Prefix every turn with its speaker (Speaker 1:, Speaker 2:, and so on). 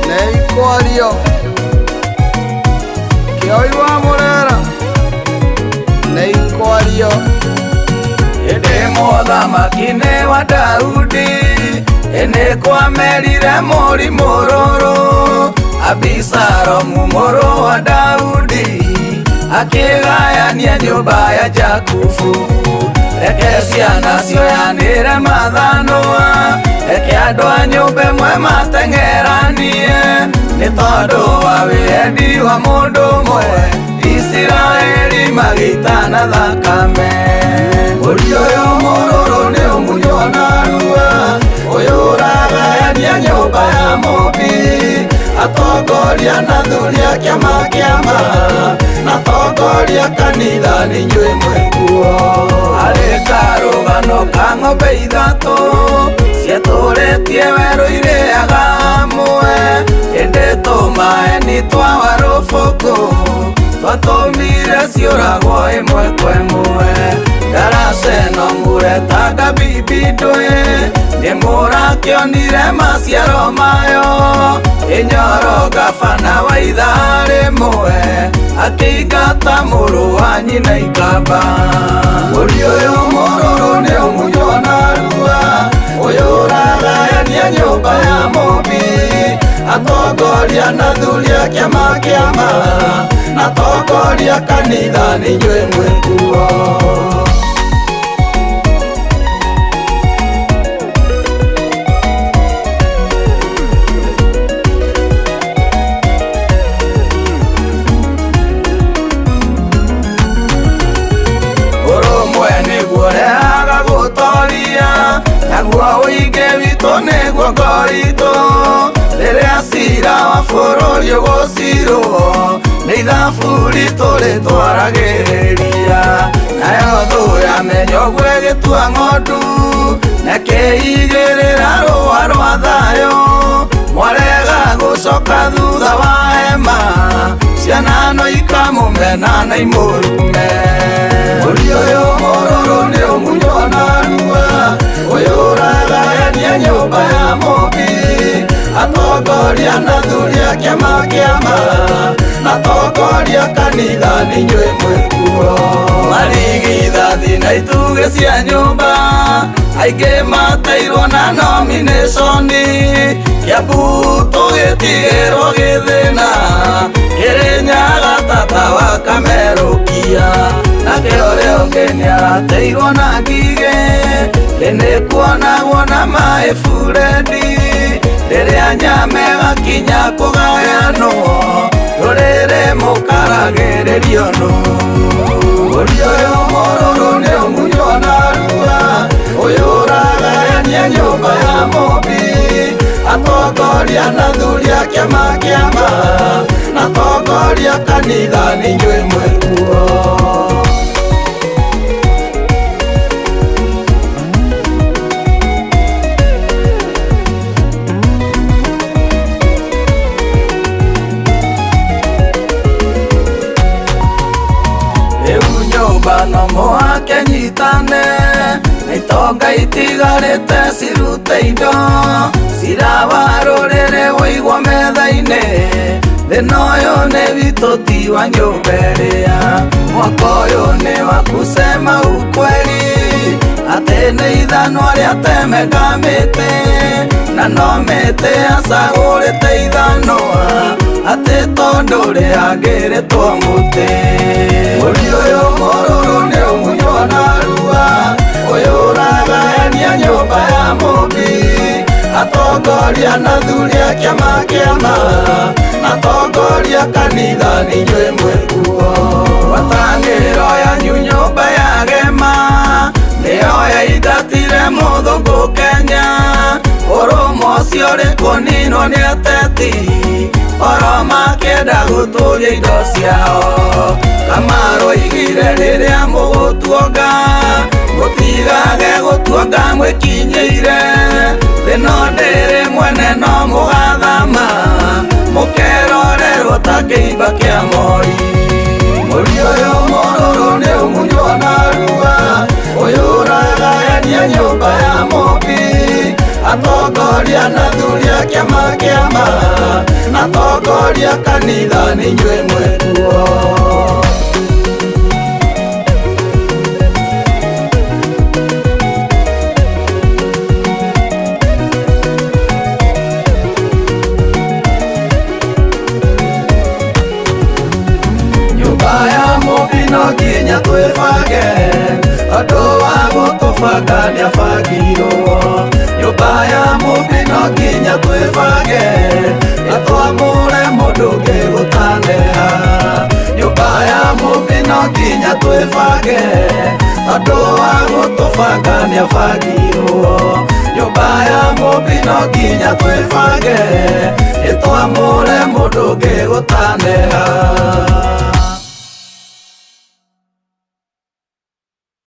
Speaker 1: Neikwario Kioiwa Murera Neikwario
Speaker 2: Ede mothamaki nĩ wa Daudi ene kwamerire mũri mũrũrũ Abisalomu mũrũ wa Daudi akĩgayania nyũmba ya Jakubu reke ciana cioyanĩre mathanwa reke andũ a nyũmba ĩmwe mateng'eranie nĩ tondũ wa wĩendi wa mũndũ ũmwe Isiraeli magĩitana thakame mũri ũyũ mũrũrũ nĩ ũmunywo narua ũyũ ũragayania nyũmba ya mũmbi atongoria na athuri a kĩama na atongoria kanitha nĩ inyuĩ mwĩkuo harĩ karũgano ka ng'ombe ithatũ ciatũrĩtie werũ irĩaga hamwe hĩndĩ tũmaeni twa warũbũkũ twatũmire ciũragwo ĩmwe kwa ĩmwe Daraceno mũretaga bibi ndũĩ nĩ mũrakĩonire maciaro mayo Inyoro gabana wa ithaa rĩmwe akĩingata mũrũ wa nyina ikamba mũri ũyũ mũrũrũ nĩ ũmunywo narua ũyũ ũragayania nyũmba ya mũmbi atongoria na athuri a kĩama na atongoria kanitha nĩ inyuĩ mwĩkuo Naguo ũingĩ witũ nĩguo ngoritũ rĩrĩa cira wa bũrũri ũgũcirwo nĩ ithabu ritũ rĩtwaragĩrĩria nayo thũ yamenya ũguo ĩgĩtua ng'ondu nakĩigĩrĩra rũa rwa thayũ mwarega gũcoka thutha wa hema ciana no ikamũmena na imũrume mũri ũyũ mũrũrũ nĩ ũmunywo narua ũyũ ũragayania nyũmba ya mũmbi atongoria na athuri a kĩama na atongoria kanitha nĩ inyuĩ mwĩkuo marigithathi na itugĩ cia nyũmba aingĩ mateirwo na nomination Kiambu tũgĩtigĩrwo Gĩthĩna Kĩrĩnyaga tata wa Kamerũkia nake ũrĩa ũngĩ nĩarateirwo na Ngigĩ nĩ kuonagwo na maĩ Buredi rĩrĩa nyama ĩgakinya kũgayanwo rũrĩrĩ mũkaragĩrĩrio nũ mũri ũyũ mũrũrũ nĩ ũmunywo narua ũyũ ũragayania nyũmba ya mũmbi atongoria na athuri a kĩama na atongoria kanitha nĩ inyuĩ mwĩkuo no mũhake nyitane itonga itigarĩte cirute indo cirawa rũrĩrĩ wũigwo metha-inĩ thĩna ũyũ nĩ witũ ti wa nyũmba ĩrĩa mwaka ũyũ nĩ wa kusema ukweli atĩ nĩ ithanwa rĩa temengamĩte na no mĩtĩ acagũrĩte ithanwa atĩ tondũ rĩangĩrĩtwo mũtĩ mũri ũyũ mũrũrũ nĩ ũmunywo narua ũyũ ũragayania nyũmba ya mũmbi atongoria na athuri a kĩama na atongoria kanitha nĩ inyuĩ mwĩkuo ngwatanĩro yanyu nyũmba ya Gema nĩyo yaingatire mũthũngũ Kenya ũrũmwe ũcio ũrĩ kũninwo nĩ ateti oro makĩenda gũtũria indo ciao Kamaru oigire rĩrĩa mũgũtuonga mũtigage gũtuonga mwĩkinyĩire thĩna ndĩrĩ mwene no mũgathama mũkerorerwo ta kĩimba kĩa Moi mũri ũyũ mũrũrũ nĩ ũmunywo narua ũyũ ũragayania nyũmba ya mũmbi atongoria na thuria kĩama kĩama, atongoria kanitha nĩ inyuĩ mwĩkuo. No nginya twĩbange, andũ wa gũtũbanga nĩabangirwo. Nyũmba ya mũmbi no nginya twĩbange, nĩtwamũre mũndũ ũngĩ gũtaneha. Nyũmba ya mũmbi no nginya twĩbange, andũ wa gũtũbanga nĩabangirwo. Nyũmba ya mũmbi no nginya twĩbange, nĩtwamũre mũndũ ũngĩ gũtaneha.